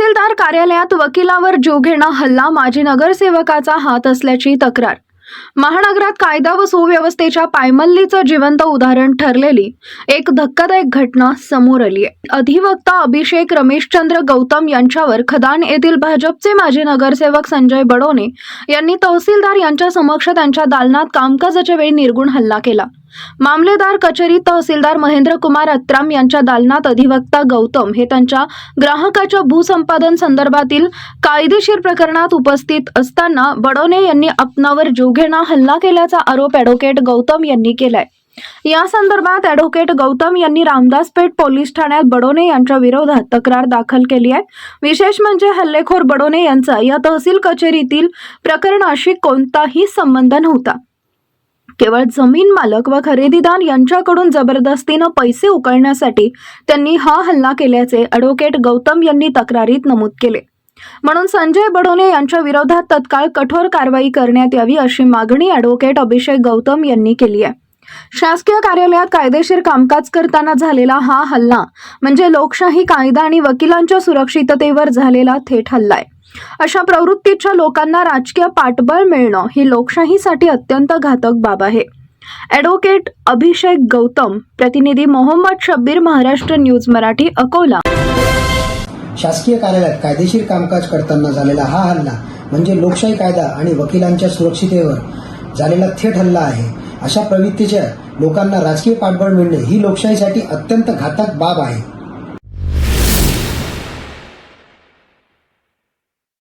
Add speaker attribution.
Speaker 1: तहसीलदार कार्यालयात वकिलावर जीवघेणा हल्ला, माजी नगरसेवकाचा हात असल्याची तक्रार। महानगरात कायदा व सुव्यवस्थेच्या पायमल्लीचं जिवंत उदाहरण ठरलेली एक धक्कादायक घटना समोर आली आहे। अधिवक्ता अभिषेक रमेशचंद्र गौतम यांच्यावर खदान येथील भाजपचे माजी नगरसेवक संजय बडोने यांनी तहसीलदार यांच्या समक्ष त्यांच्या दालनात कामकाजाच्या वेळी निर्गुण हल्ला केला। मामलेदार कचेरी तहसीलदार महेंद्र कुमार अत्राम यांच्या दालनात अधिवक्ता गौतम हे त्यांच्या ग्राहकाच्या भूसंपादन संदर्भातील कायदेशीर प्रकरणात उपस्थित असताना बडोने यांनी आपणावर जीवघेणा हल्ला केल्याचा आरोप ॲडव्होकेट गौतम यांनी केलाय। या संदर्भात ॲडव्होकेट गौतम यांनी रामदासपेठ पोलीस ठाण्यात बडोने यांच्या विरोधात तक्रार दाखल केली आहे। विशेष म्हणजे हल्लेखोर बडोने यांचा या तहसील कचेरीतील प्रकरणाशी कोणताही संबंध नव्हता। केवळ जमीन मालक व खरेदीदार यांच्याकडून जबरदस्तीने पैसे उकळण्यासाठी त्यांनी हा हल्ला केल्याचे ॲडव्होकेट गौतम यांनी तक्रारीत नमूद केले। म्हणून संजय बडोने यांच्या विरोधात तत्काळ कठोर कारवाई करण्यात यावी अशी मागणी ॲडव्होकेट अभिषेक गौतम यांनी केली आहे। शासकीय कार्यालयात कायदेशीर कामकाज करताना झालेला हा हल्ला म्हणजे लोकशाही, कायदा आणि वकिलांच्या सुरक्षिततेवर झालेला थेट हल्ला आहे। अशा प्रवृत्तीच्या लोकांना राजकीय पाठबळ मिळणं ही लोकशाहीसाठी अत्यंत घातक बाब आहे। ॲडव्होकेट अभिषेक गौतम, प्रतिनिधी मोहम्मद शब्बीर, महाराष्ट्र न्यूज मराठी, अकोला।
Speaker 2: शासकीय कार्यालयात कायदेशीर कामकाज करताना झालेला हा हल्ला म्हणजे लोकशाही, कायदा आणि वकिलांच्या सुरक्षिततेवर झालेला थेट हल्ला आहे। अशा प्रवृत्तीच्या लोकांना राजकीय पाठबळ मिळणे ही लोकशाहीसाठी अत्यंत घातक बाब आहे।